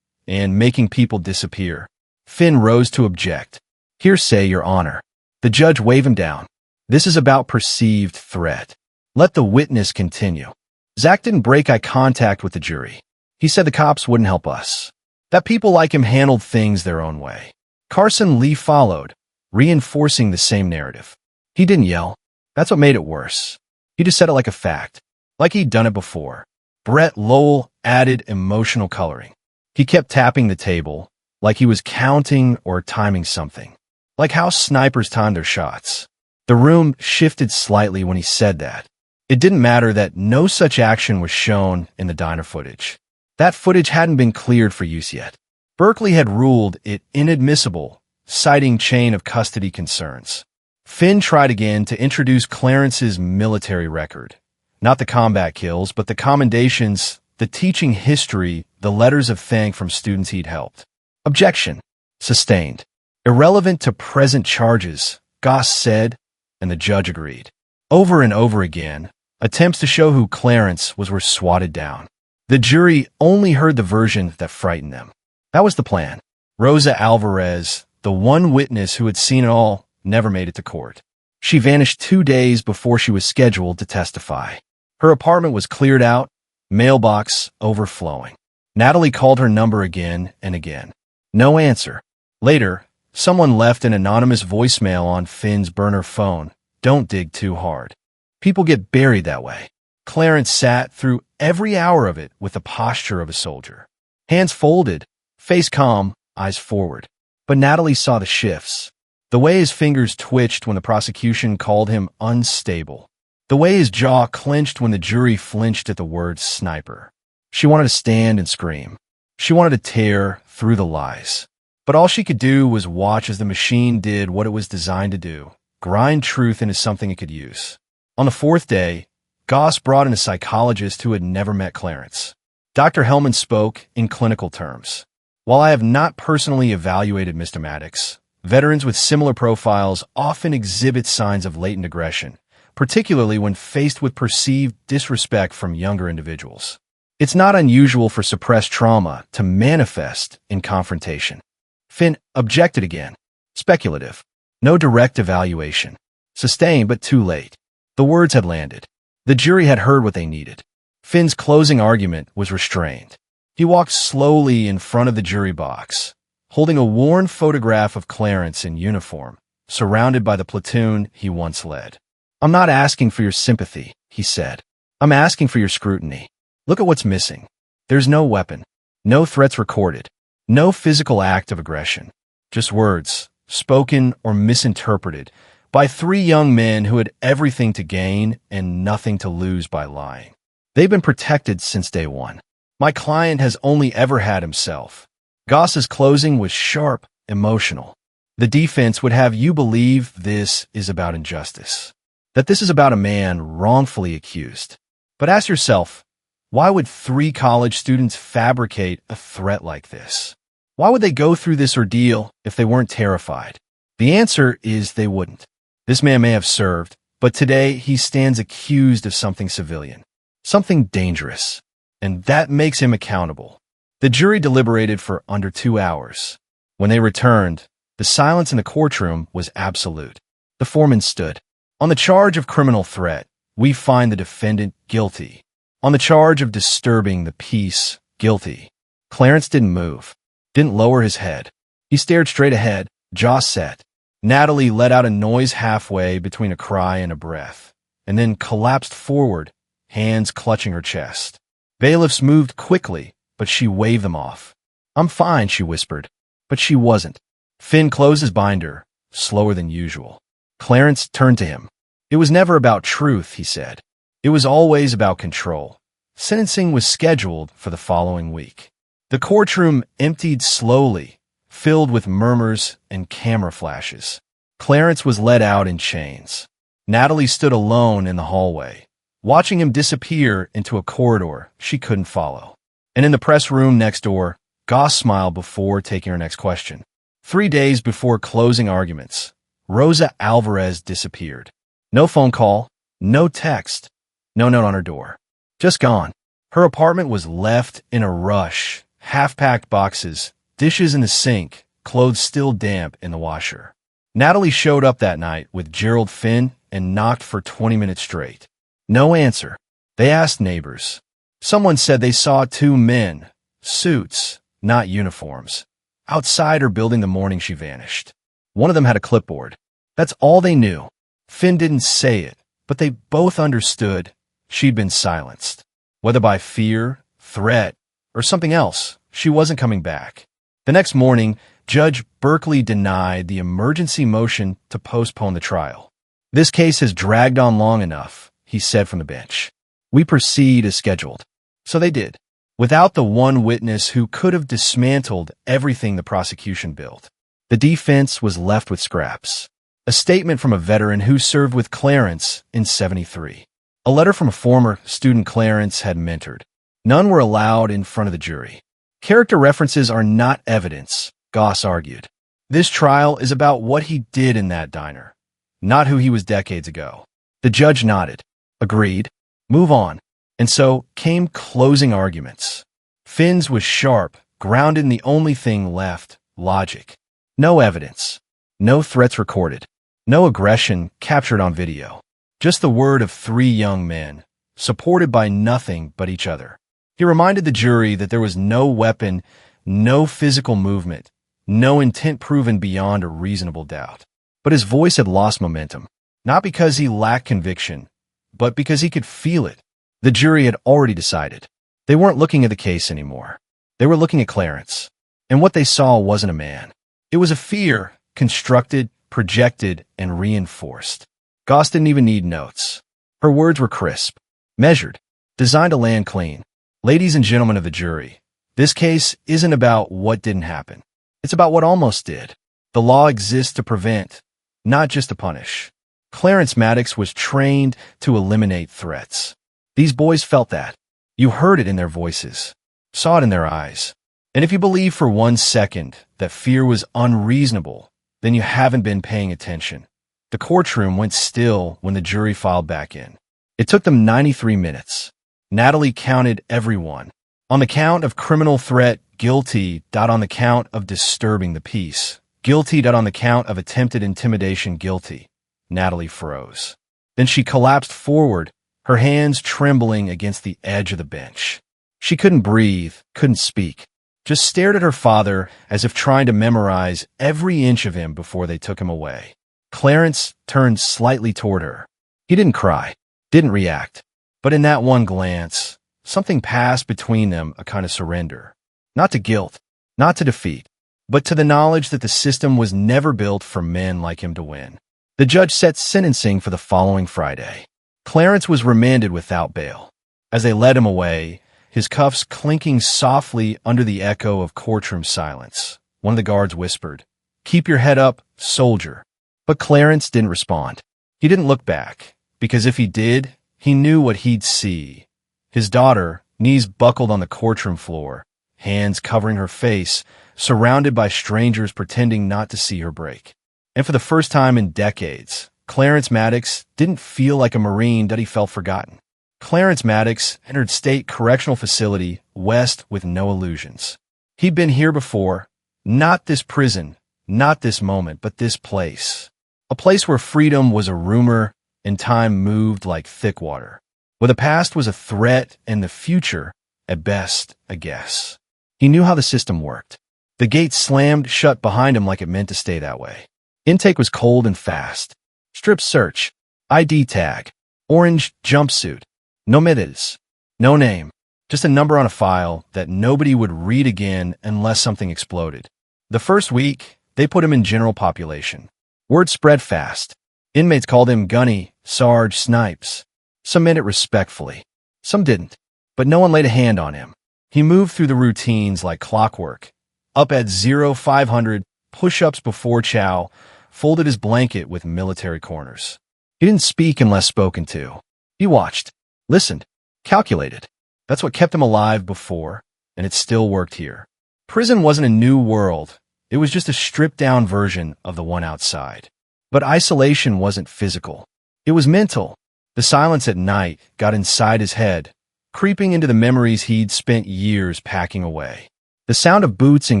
and making people disappear. Finn rose to object. Hearsay, Your Honor. The judge waved him down. This is about perceived threat. Let the witness continue. Zach didn't break eye contact with the jury. He said the cops wouldn't help us. That people like him handled things their own way. Carson Lee followed, reinforcing the same narrative. He didn't yell. That's what made it worse. He just said it like a fact, like he'd done it before. Brett Lowell added emotional coloring. He kept tapping the table, like he was counting or timing something, like how snipers time their shots. The room shifted slightly when he said that. It didn't matter that no such action was shown in the diner footage. That footage hadn't been cleared for use yet. Berkeley had ruled it inadmissible, citing chain of custody concerns. Finn tried again to introduce Clarence's military record. Not the combat kills, but the commendations, the teaching history, the letters of thank from students he'd helped. Objection. Sustained. Irrelevant to present charges, Goss said, and the judge agreed. Over and over again, attempts to show who Clarence was were swatted down. The jury only heard the version that frightened them. That was the plan. Rosa Alvarez, the one witness who had seen it all, never made it to court. She vanished 2 days before she was scheduled to testify. Her apartment was cleared out, mailbox overflowing. Natalie called her number again and again. No answer. Later, someone left an anonymous voicemail on Finn's burner phone. Don't dig too hard. People get buried that way. Clarence sat through every hour of it with the posture of a soldier. Hands folded, face calm, eyes forward. But Natalie saw the shifts. The way his fingers twitched when the prosecution called him unstable. The way his jaw clenched when the jury flinched at the word sniper. She wanted to stand and scream. She wanted to tear through the lies. But all she could do was watch as the machine did what it was designed to do, grind truth into something it could use. On the fourth day, Goss brought in a psychologist who had never met Clarence. Dr. Hellman spoke in clinical terms. While I have not personally evaluated Mr. Maddox, veterans with similar profiles often exhibit signs of latent aggression, particularly when faced with perceived disrespect from younger individuals. It's not unusual for suppressed trauma to manifest in confrontation. Finn objected again. Speculative. No direct evaluation. Sustained, but too late. The words had landed. The jury had heard what they needed. Finn's closing argument was restrained. He walked slowly in front of the jury box, holding a worn photograph of Clarence in uniform, surrounded by the platoon he once led. I'm not asking for your sympathy, he said. I'm asking for your scrutiny. Look at what's missing. There's no weapon, no threats recorded, no physical act of aggression. Just words, spoken or misinterpreted, by 3 young men who had everything to gain and nothing to lose by lying. They've been protected since day one. My client has only ever had himself. Goss's closing was sharp, emotional. The defense would have you believe this is about injustice, that this is about a man wrongfully accused. But ask yourself, why would 3 college students fabricate a threat like this? Why would they go through this ordeal if they weren't terrified? The answer is they wouldn't. This man may have served, but today he stands accused of something civilian, something dangerous, and that makes him accountable. The jury deliberated for under 2 hours. When they returned, the silence in the courtroom was absolute. The foreman stood. On the charge of criminal threat, we find the defendant guilty. On the charge of disturbing the peace, guilty. Clarence didn't move, didn't lower his head. He stared straight ahead, jaw set. Natalie let out a noise halfway between a cry and a breath, and then collapsed forward, hands clutching her chest. Bailiffs moved quickly, but she waved them off. I'm fine, she whispered. But she wasn't. Finn closed his binder, slower than usual. Clarence turned to him. It was never about truth, he said. It was always about control. Sentencing was scheduled for the following week. The courtroom emptied slowly, filled with murmurs and camera flashes. Clarence was led out in chains. Natalie stood alone in the hallway, watching him disappear into a corridor she couldn't follow. And in the press room next door, Goss smiled before taking her next question. 3 days before closing arguments, Rosa Alvarez disappeared. No phone call, no text, no note on her door. Just gone. Her apartment was left in a rush, half-packed boxes, dishes in the sink, clothes still damp in the washer. Natalie showed up that night with Gerald Finn and knocked for 20 minutes straight. No answer. They asked neighbors. Someone said they saw 2 men, suits, not uniforms, outside her building the morning she vanished. One of them had a clipboard. That's all they knew. Finn didn't say it, but they both understood she'd been silenced. Whether by fear, threat, or something else, she wasn't coming back. The next morning, Judge Berkeley denied the emergency motion to postpone the trial. This case has dragged on long enough, he said from the bench. We proceed as scheduled. So they did, without the one witness who could have dismantled everything the prosecution built. The defense was left with scraps. A statement from a veteran who served with Clarence in '73. A letter from a former student Clarence had mentored. None were allowed in front of the jury. Character references are not evidence, Goss argued. This trial is about what he did in that diner, not who he was decades ago. The judge nodded, agreed, move on. And so came closing arguments. Finn's was sharp, grounded in the only thing left, logic. No evidence. No threats recorded. No aggression captured on video. Just the word of 3 young men, supported by nothing but each other. He reminded the jury that there was no weapon, no physical movement, no intent proven beyond a reasonable doubt. But his voice had lost momentum, not because he lacked conviction, but because he could feel it. The jury had already decided. They weren't looking at the case anymore. They were looking at Clarence. And what they saw wasn't a man. It was a fear, constructed, projected, and reinforced. Goss didn't even need notes. Her words were crisp, measured, designed to land clean. Ladies and gentlemen of the jury, this case isn't about what didn't happen. It's about what almost did. The law exists to prevent, not just to punish. Clarence Maddox was trained to eliminate threats. These boys felt that. You heard it in their voices, saw it in their eyes. And if you believe for 1 second that fear was unreasonable, then you haven't been paying attention. The courtroom went still when the jury filed back in. It took them 93 minutes. Natalie counted everyone. On the count of criminal threat, guilty. On the count of disturbing the peace, guilty. On the count of attempted intimidation, guilty. Natalie froze. Then she collapsed forward, her hands trembling against the edge of the bench. She couldn't breathe, couldn't speak, just stared at her father as if trying to memorize every inch of him before they took him away. Clarence turned slightly toward her. He didn't cry, didn't react, but in that one glance, something passed between them, a kind of surrender. Not to guilt, not to defeat, but to the knowledge that the system was never built for men like him to win. The judge set sentencing for the following Friday. Clarence was remanded without bail. As they led him away, his cuffs clinking softly under the echo of courtroom silence, one of the guards whispered, "Keep your head up, soldier." But Clarence didn't respond. He didn't look back, because if he did, he knew what he'd see. His daughter, knees buckled on the courtroom floor, hands covering her face, surrounded by strangers pretending not to see her break. And for the first time in decades, Clarence Maddox didn't feel like a Marine, that he felt forgotten. Clarence Maddox entered State Correctional Facility West with no illusions. He'd been here before, not this prison, not this moment, but this place. A place where freedom was a rumor and time moved like thick water. Where the past was a threat and the future, at best, a guess. He knew how the system worked. The gate slammed shut behind him like it meant to stay that way. Intake was cold and fast. Strip search, ID tag, orange jumpsuit, no medidas, no name, just a number on a file that nobody would read again unless something exploded. The first week, they put him in general population. Word spread fast. Inmates called him Gunny, Sarge, Snipes. Some meant it respectfully. Some didn't. But no one laid a hand on him. He moved through the routines like clockwork. Up at 0500, push-ups before chow, folded his blanket with military corners. He didn't speak unless spoken to. He watched, listened, calculated. That's what kept him alive before, and it still worked here. Prison wasn't a new world. It was just a stripped-down version of the one outside. But isolation wasn't physical. It was mental. The silence at night got inside his head, creeping into the memories he'd spent years packing away. The sound of boots in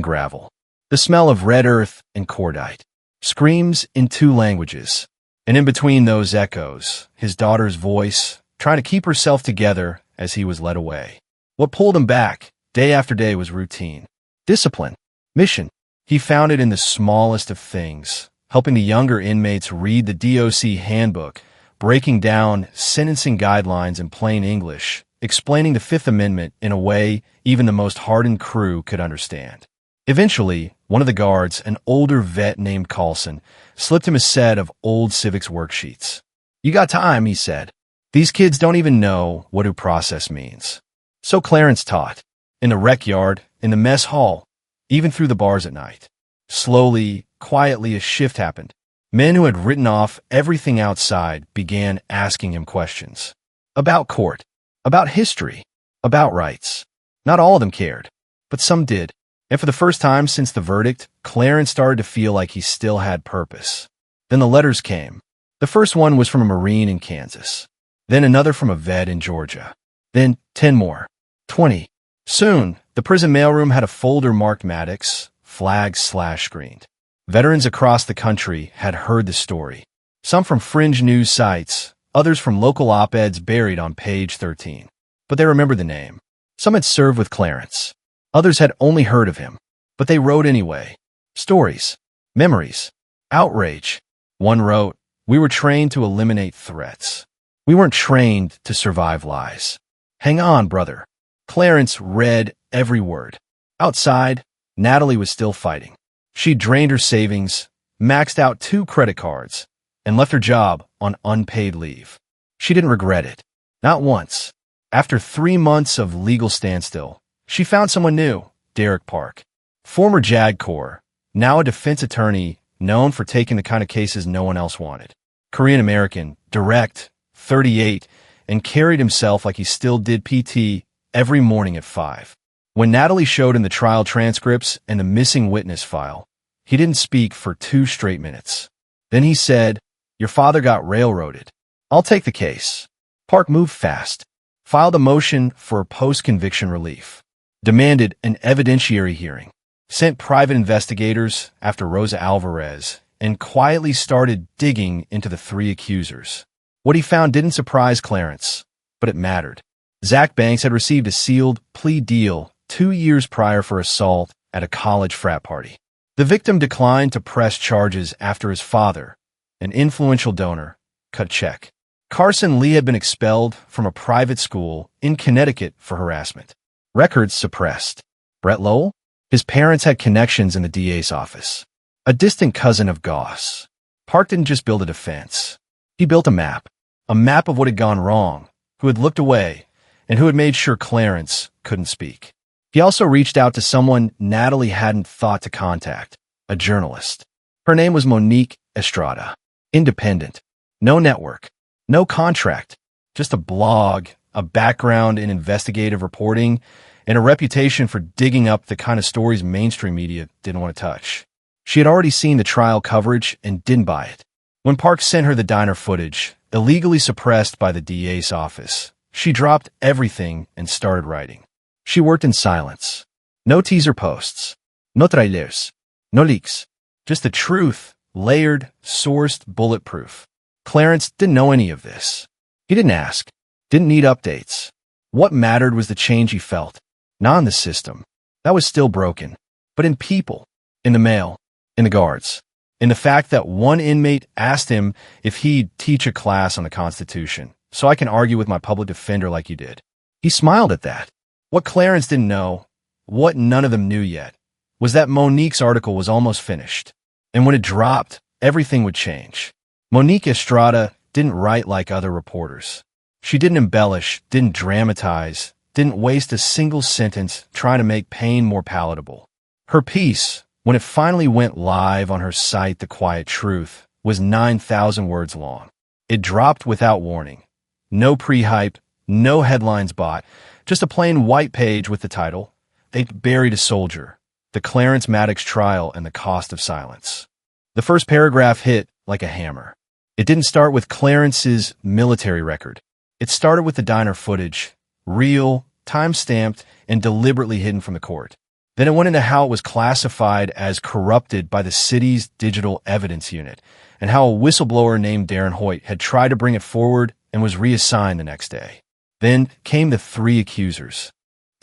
gravel, the smell of red earth and cordite, screams in 2 languages. And in between those echoes, his daughter's voice, trying to keep herself together as he was led away. What pulled him back, day after day, was routine. Discipline. Mission. He found it in the smallest of things, helping the younger inmates read the DOC handbook, breaking down sentencing guidelines in plain English, explaining the Fifth Amendment in a way even the most hardened crew could understand. Eventually, one of the guards, an older vet named Carlson, slipped him a set of old civics worksheets. "You got time," he said. "These kids don't even know what due process means." So Clarence taught. In the rec yard, in the mess hall, even through the bars at night. Slowly, quietly, a shift happened. Men who had written off everything outside began asking him questions. About court, about history, about rights. Not all of them cared, but some did. And for the first time since the verdict, Clarence started to feel like he still had purpose. Then the letters came. The first one was from a Marine in Kansas. Then another from a vet in Georgia. Then 10 more. 20. Soon, the prison mailroom had a folder marked Maddox, flagged/screened. Veterans across the country had heard the story. Some from fringe news sites, others from local op-eds buried on page 13. But they remembered the name. Some had served with Clarence. Others had only heard of him. But they wrote anyway. Stories. Memories. Outrage. One wrote, "We were trained to eliminate threats. We weren't trained to survive lies. Hang on, brother." Clarence read every word. Outside, Natalie was still fighting. She drained her savings, maxed out 2 credit cards, and left her job on unpaid leave. She didn't regret it. Not once. After 3 months of legal standstill, she found someone new, Derek Park. Former JAG Corps, now a defense attorney known for taking the kind of cases no one else wanted. Korean-American, direct, 38, and carried himself like he still did PT every morning at 5. When Natalie showed him the trial transcripts and the missing witness file, he didn't speak for 2 straight minutes. Then he said, "Your father got railroaded. I'll take the case." Park moved fast, filed a motion for post-conviction relief, demanded an evidentiary hearing, sent private investigators after Rosa Alvarez, and quietly started digging into the 3 accusers. What he found didn't surprise Clarence, but it mattered. Zach Banks had received a sealed plea deal 2 years prior for assault at a college frat party. The victim declined to press charges after his father, an influential donor, cut a check. Carson Lee had been expelled from a private school in Connecticut for harassment. Records suppressed. Brett Lowell? His parents had connections in the DA's office. A distant cousin of Goss. Park didn't just build a defense. He built a map of what had gone wrong, who had looked away, and who had made sure Clarence couldn't speak. He also reached out to someone Natalie hadn't thought to contact, a journalist. Her name was Monique Estrada. Independent. No network. No contract. Just a blog, a background in investigative reporting, and a reputation for digging up the kind of stories mainstream media didn't want to touch. She had already seen the trial coverage and didn't buy it. When Park sent her the diner footage, illegally suppressed by the DA's office, she dropped everything and started writing. She worked in silence. No teaser posts. No trailers. No leaks. Just the truth, layered, sourced, bulletproof. Clarence didn't know any of this. He didn't ask. Didn't need updates. What mattered was the change he felt. Not in the system. That was still broken. But in people. In the mail. In the guards. In the fact that one inmate asked him if he'd teach a class on the Constitution, so I can argue with my public defender like you did. He smiled at that. What Clarence didn't know, what none of them knew yet, was that Monique's article was almost finished. And when it dropped, everything would change. Monique Estrada didn't write like other reporters. She didn't embellish, didn't dramatize, didn't waste a single sentence trying to make pain more palatable. Her piece, when it finally went live on her site The Quiet Truth, was 9,000 words long. It dropped without warning. No pre-hype, no headlines bought, just a plain white page with the title, They buried a soldier, the Clarence Maddox trial and the cost of silence. The first paragraph hit like a hammer. It didn't start with Clarence's military record. It started with the diner footage, real, time-stamped, and deliberately hidden from the court. Then it went into how it was classified as corrupted by the city's digital evidence unit, and how a whistleblower named Darren Hoyt had tried to bring it forward and was reassigned the next day. Then came the three accusers.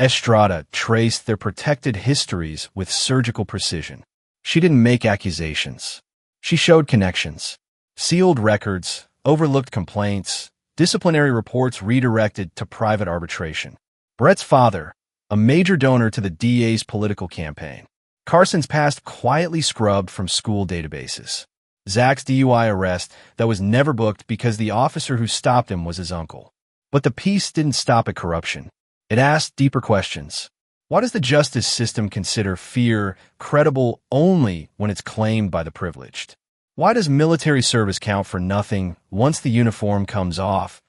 Estrada traced their protected histories with surgical precision. She didn't make accusations. She showed connections. Sealed records, overlooked complaints, disciplinary reports redirected to private arbitration. Brett's father, a major donor to the DA's political campaign. Carson's past quietly scrubbed from school databases. Zach's DUI arrest that was never booked because the officer who stopped him was his uncle. But the piece didn't stop at corruption. It asked deeper questions. Why does the justice system consider fear credible only when it's claimed by the privileged? Why does military service count for nothing once the uniform comes off,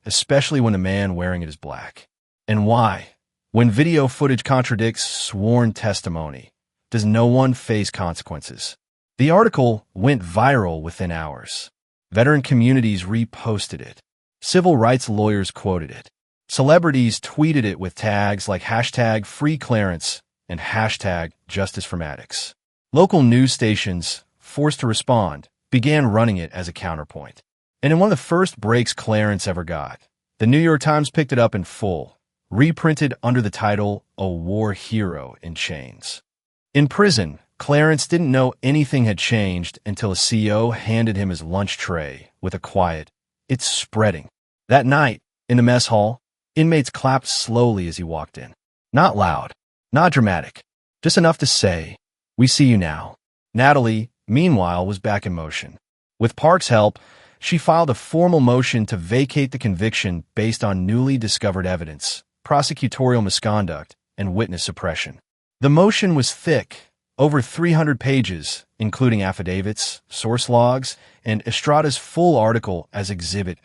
especially when the man wearing it is black? And why, when video footage contradicts sworn testimony, does no one face consequences? The article went viral within hours. Veteran communities reposted it. Civil rights lawyers quoted it. Celebrities tweeted it with tags like #FreeClarence and #JusticeForMaddox. Local news stations, forced to respond, began running it as a counterpoint. And in one of the first breaks Clarence ever got, the New York Times picked it up in full, reprinted under the title, "A War Hero in Chains." In prison, Clarence didn't know anything had changed until a CO handed him his lunch tray with a quiet, "It's spreading." That night, in the mess hall, inmates clapped slowly as he walked in. Not loud, not dramatic, just enough to say, "We see you now." Natalie, meanwhile, was back in motion. With Park's help, she filed a formal motion to vacate the conviction based on newly discovered evidence, prosecutorial misconduct, and witness suppression. The motion was thick, over 300 pages, including affidavits, source logs, and Estrada's full article as exhibit.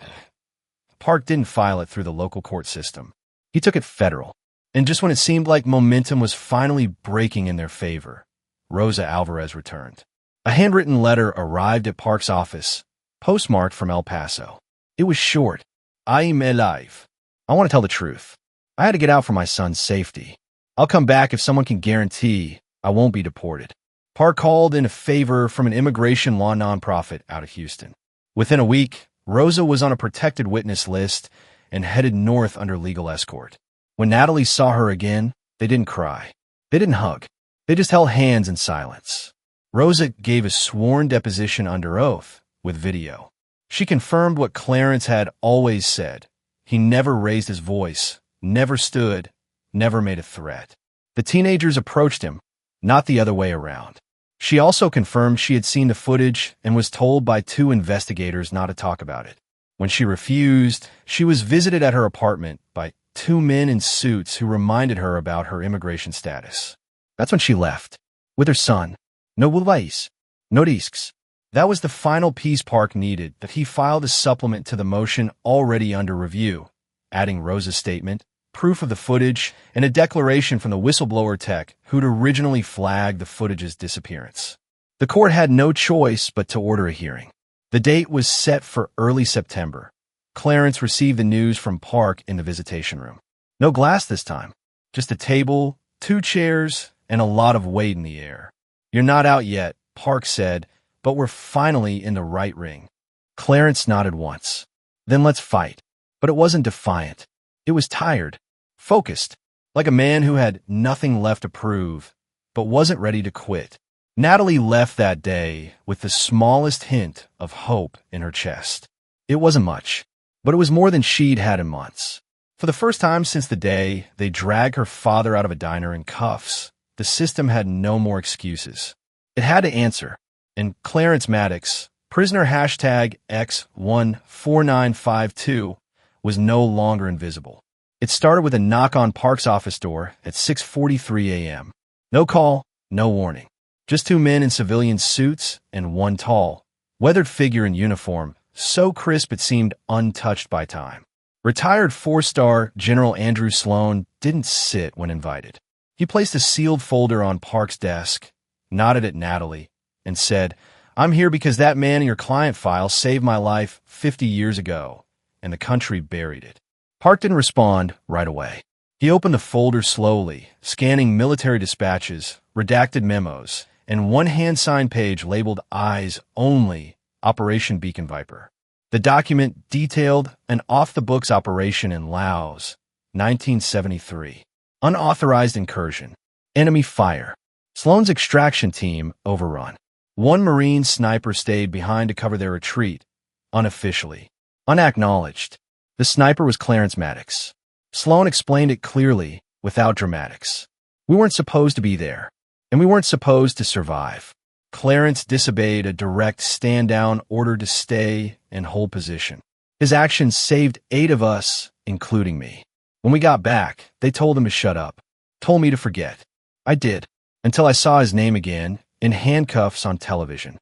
Park didn't file it through the local court system. He took it federal. And just when it seemed like momentum was finally breaking in their favor, Rosa Alvarez returned. A handwritten letter arrived at Park's office, postmarked from El Paso. It was short. "I'm alive. I want to tell the truth. I had to get out for my son's safety. I'll come back if someone can guarantee I won't be deported." Park called in a favor from an immigration law nonprofit out of Houston. Within a week, Rosa was on a protected witness list and headed north under legal escort. When Natalie saw her again, they didn't cry. They didn't hug. They just held hands in silence. Rosa gave a sworn deposition under oath, with video. She confirmed what Clarence had always said. He never raised his voice, never stood, never made a threat. The teenagers approached him, not the other way around. She also confirmed she had seen the footage and was told by two investigators not to talk about it. When she refused, she was visited at her apartment by two men in suits who reminded her about her immigration status. That's when she left, with her son. No bulbais, no risks. That was the final piece Park needed, that he filed a supplement to the motion already under review, adding Rosa's statement, proof of the footage, and a declaration from the whistleblower tech who'd originally flagged the footage's disappearance. The court had no choice but to order a hearing. The date was set for early September. Clarence received the news from Park in the visitation room. No glass this time, just a table, 2 chairs, and a lot of weight in the air. "You're not out yet," Park said, "but we're finally in the right ring." Clarence nodded once. "Then let's fight." But it wasn't defiant. It was tired, focused, like a man who had nothing left to prove, but wasn't ready to quit. Natalie left that day with the smallest hint of hope in her chest. It wasn't much, but it was more than she'd had in months. For the first time since the day they dragged her father out of a diner in cuffs, the system had no more excuses. It had to answer, and Clarence Maddox, prisoner #X14952, was no longer invisible. It started with a knock on Park's office door at 6:43 a.m. No call, no warning. Just 2 men in civilian suits and one tall, weathered figure in uniform, so crisp it seemed untouched by time. Retired 4-star General Andrew Sloan didn't sit when invited. He placed a sealed folder on Park's desk, nodded at Natalie, and said, "I'm here because that man in your client file saved my life 50 years ago, and the country buried it." Park didn't respond right away. He opened the folder slowly, scanning military dispatches, redacted memos, and one hand-signed page labeled Eyes Only, Operation Beacon Viper. The document detailed an off-the-books operation in Laos, 1973. Unauthorized incursion. Enemy fire. Sloan's extraction team overrun. One Marine sniper stayed behind to cover their retreat, unofficially. Unacknowledged. The sniper was Clarence Maddox. Sloan explained it clearly, without dramatics. We weren't supposed to be there, and we weren't supposed to survive. Clarence disobeyed a direct stand-down order to stay and hold position. His actions saved 8 of us, including me. When we got back, they told him to shut up, told me to forget. I did, until I saw his name again, in handcuffs on television.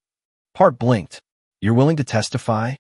Park blinked. "You're willing to testify?"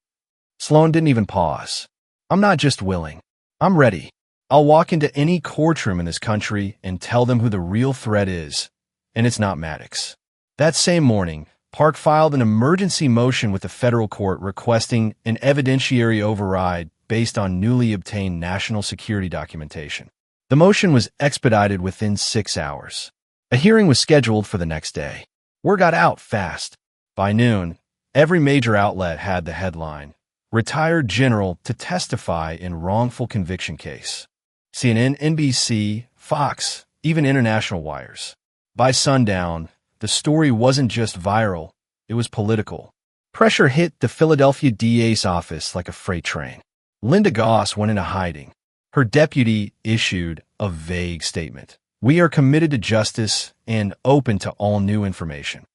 Sloan didn't even pause. "I'm not just willing. I'm ready. I'll walk into any courtroom in this country and tell them who the real threat is, and it's not Maddox." That same morning, Park filed an emergency motion with the federal court requesting an evidentiary override based on newly obtained national security documentation. The motion was expedited within 6 hours. A hearing was scheduled for the next day. Word got out fast. By noon, every major outlet had the headline, "Retired General to testify in wrongful conviction case." CNN, NBC, Fox, even international wires. By sundown, the story wasn't just viral, it was political. Pressure hit the Philadelphia DA's office like a freight train. Linda Goss went into hiding. Her deputy issued a vague statement. "We are committed to justice and open to all new information."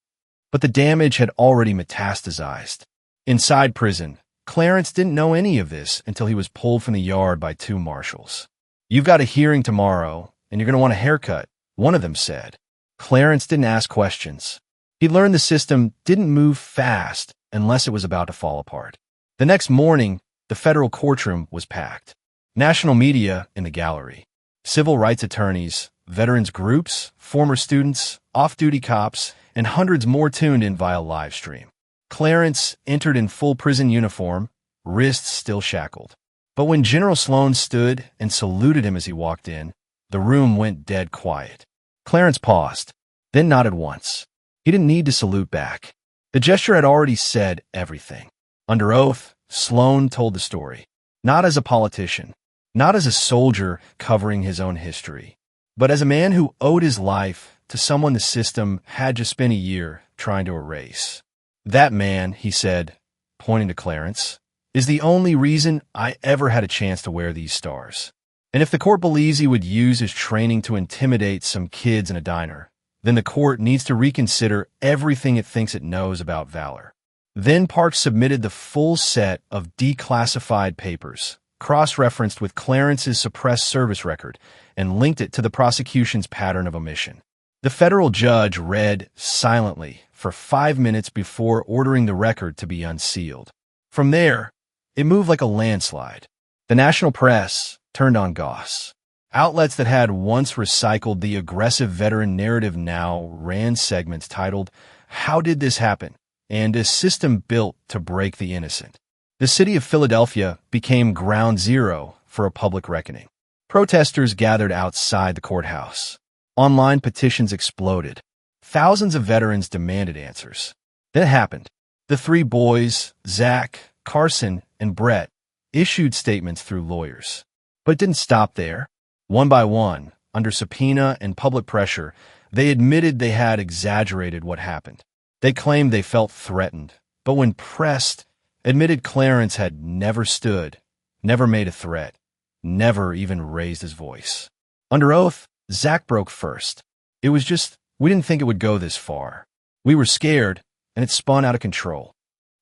But the damage had already metastasized. Inside prison, Clarence didn't know any of this until he was pulled from the yard by 2 marshals. "You've got a hearing tomorrow, and you're going to want a haircut," one of them said. Clarence didn't ask questions. He learned the system didn't move fast unless it was about to fall apart. The next morning, the federal courtroom was packed. National media in the gallery. Civil rights attorneys, veterans groups, former students, off-duty cops, and hundreds more tuned in via live stream. Clarence entered in full prison uniform, wrists still shackled. But when General Sloan stood and saluted him as he walked in, the room went dead quiet. Clarence paused, then nodded once. He didn't need to salute back. The gesture had already said everything. Under oath, Sloan told the story. Not as a politician, not as a soldier covering his own history, but as a man who owed his life to someone the system had just spent a year trying to erase. "That man," he said, pointing to Clarence, "is the only reason I ever had a chance to wear these stars. And if the court believes he would use his training to intimidate some kids in a diner, then the court needs to reconsider everything it thinks it knows about valor." Then Park submitted the full set of declassified papers, cross-referenced with Clarence's suppressed service record, and linked it to the prosecution's pattern of omission. The federal judge read silently for 5 minutes before ordering the record to be unsealed. From there, it moved like a landslide. The national press turned on Goss. Outlets that had once recycled the aggressive veteran narrative now ran segments titled, "How Did This Happen?" and "A System Built to Break the Innocent." The city of Philadelphia became ground zero for a public reckoning. Protesters gathered outside the courthouse. Online petitions exploded. Thousands of veterans demanded answers. Then it happened. The 3 boys, Zach, Carson, and Brett, issued statements through lawyers. But it didn't stop there. One by one, under subpoena and public pressure, they admitted they had exaggerated what happened. They claimed they felt threatened, but when pressed, admitted Clarence had never stood, never made a threat, never even raised his voice. Under oath, Zach broke first. "It was just, we didn't think it would go this far. We were scared, and it spun out of control."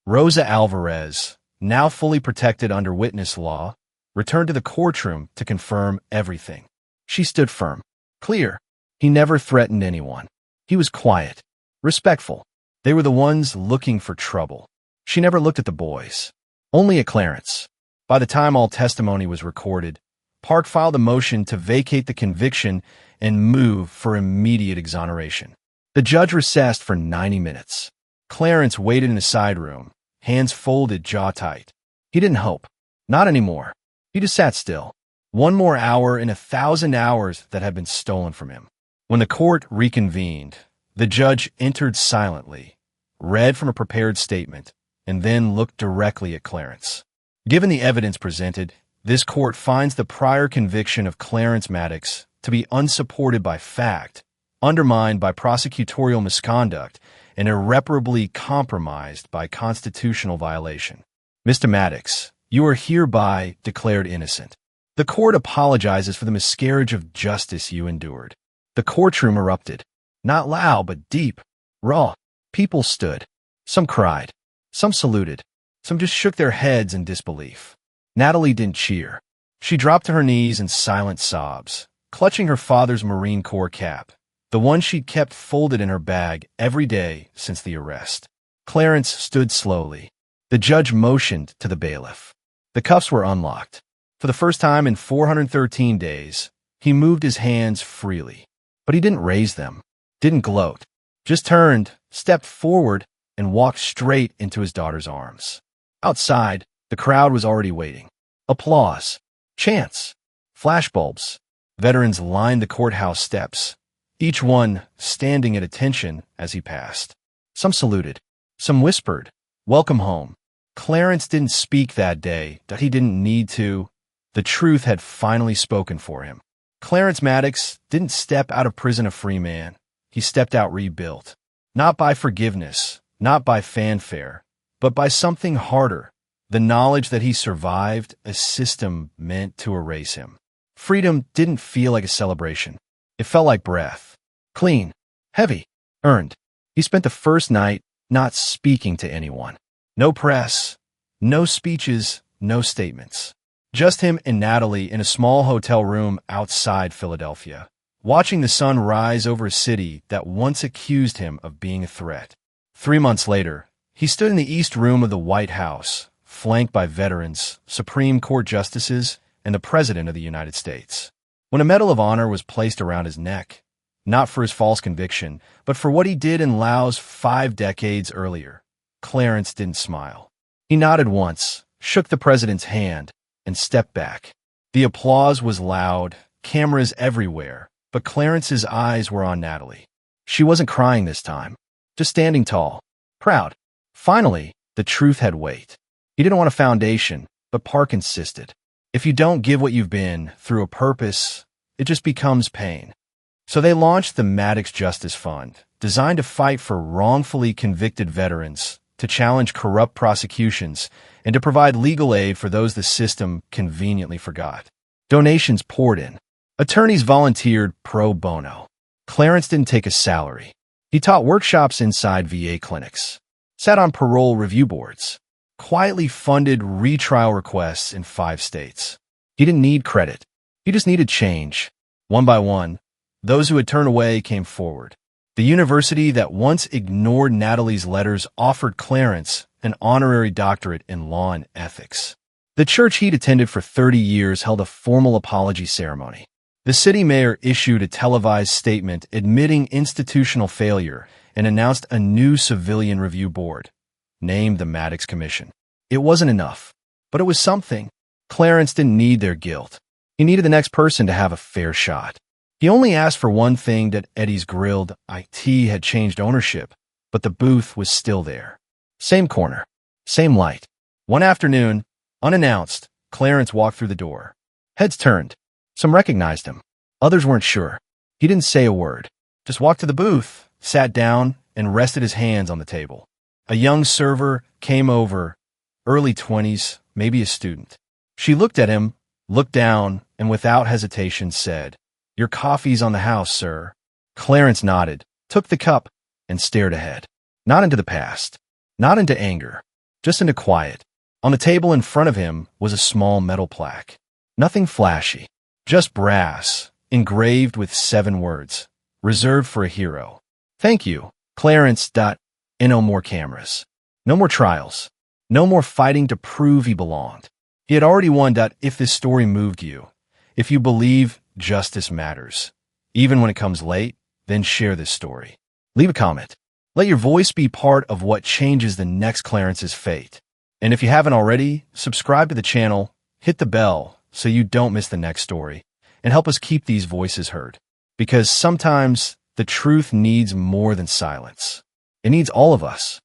Rosa Alvarez, now fully protected under witness law, returned to the courtroom to confirm everything. She stood firm. Clear. He never threatened anyone. He was quiet, respectful. They were the ones looking for trouble. She never looked at the boys, only at Clarence. By the time all testimony was recorded, Park filed a motion to vacate the conviction and move for immediate exoneration. The judge recessed for 90 minutes. Clarence waited in a side room, hands folded, jaw tight. He didn't hope. Not anymore. He just sat still. One more hour in 1,000 hours that had been stolen from him. When the court reconvened, the judge entered silently, read from a prepared statement, and then looked directly at Clarence. Given the evidence presented, this court finds the prior conviction of Clarence Maddox to be unsupported by fact, undermined by prosecutorial misconduct, and irreparably compromised by constitutional violation. Mr. Maddox, you are hereby declared innocent. The court apologizes for the miscarriage of justice you endured. The courtroom erupted. Not loud, but deep, raw. People stood. Some cried. Some saluted. Some just shook their heads in disbelief. Natalie didn't cheer. She dropped to her knees in silent sobs, clutching her father's Marine Corps cap, the one she'd kept folded in her bag every day since the arrest. Clarence stood slowly. The judge motioned to the bailiff. The cuffs were unlocked. For the first time in 413 days, he moved his hands freely. But he didn't raise them, didn't gloat, just turned, stepped forward, and walked straight into his daughter's arms. Outside, the crowd was already waiting. Applause, chants, flashbulbs. Veterans lined the courthouse steps, each one standing at attention as he passed. Some saluted. Some whispered, "Welcome home." Clarence didn't speak that day, that he didn't need to. The truth had finally spoken for him. Clarence Maddox didn't step out of prison a free man. He stepped out rebuilt. Not by forgiveness, not by fanfare, but by something harder. The knowledge that he survived a system meant to erase him. Freedom didn't feel like a celebration. It felt like breath. Clean, heavy, earned. He spent the first night not speaking to anyone. No press, no speeches, no statements. Just him and Natalie in a small hotel room outside Philadelphia, watching the sun rise over a city that once accused him of being a threat. 3 months later, he stood in the East Room of the White House, flanked by veterans, Supreme Court justices, and the President of the United States. When a Medal of Honor was placed around his neck, not for his false conviction, but for what he did in Laos 5 decades earlier, Clarence didn't smile. He nodded once, shook the president's hand, and stepped back. The applause was loud, cameras everywhere, but Clarence's eyes were on Natalie. She wasn't crying this time, just standing tall, proud. Finally, the truth had weight. He didn't want a foundation, but Park insisted. If you don't give what you've been through a purpose, it just becomes pain. So they launched the Maddox Justice Fund, designed to fight for wrongfully convicted veterans, to challenge corrupt prosecutions, and to provide legal aid for those the system conveniently forgot. Donations poured in. Attorneys volunteered pro bono. Clarence didn't take a salary. He taught workshops inside VA clinics, sat on parole review boards, quietly funded retrial requests in 5 states. He didn't need credit. He just needed change. One by one, those who had turned away came forward. The university that once ignored Natalie's letters offered Clarence an honorary doctorate in law and ethics. The church he'd attended for 30 years held a formal apology ceremony. The city mayor issued a televised statement admitting institutional failure and announced a new civilian review board, named the Maddox Commission. It wasn't enough, but it was something. Clarence didn't need their guilt. He needed the next person to have a fair shot. He only asked for one thing: that Eddie's Grilled IT had changed ownership, but the booth was still there. Same corner, same light. One afternoon, unannounced, Clarence walked through the door. Heads turned. Some recognized him. Others weren't sure. He didn't say a word. Just walked to the booth, sat down, and rested his hands on the table. A young server came over, early 20s, maybe a student. She looked at him, looked down, and without hesitation said, "Your coffee's on the house, sir." Clarence nodded, took the cup, and stared ahead. Not into the past, not into anger, just into quiet. On the table in front of him was a small metal plaque. Nothing flashy, just brass, engraved with 7 words, reserved for a hero. Thank you, Clarence. And no more cameras. No more trials. No more fighting to prove he belonged. He had already won. If this story moved you, if you believe justice matters, Even when it comes late, then share this story. Leave a comment. Let your voice be part of what changes the next Clarence's fate. And if you haven't already, subscribe to the channel, hit the bell so you don't miss the next story, and help us keep these voices heard. Because sometimes the truth needs more than silence. It needs all of us.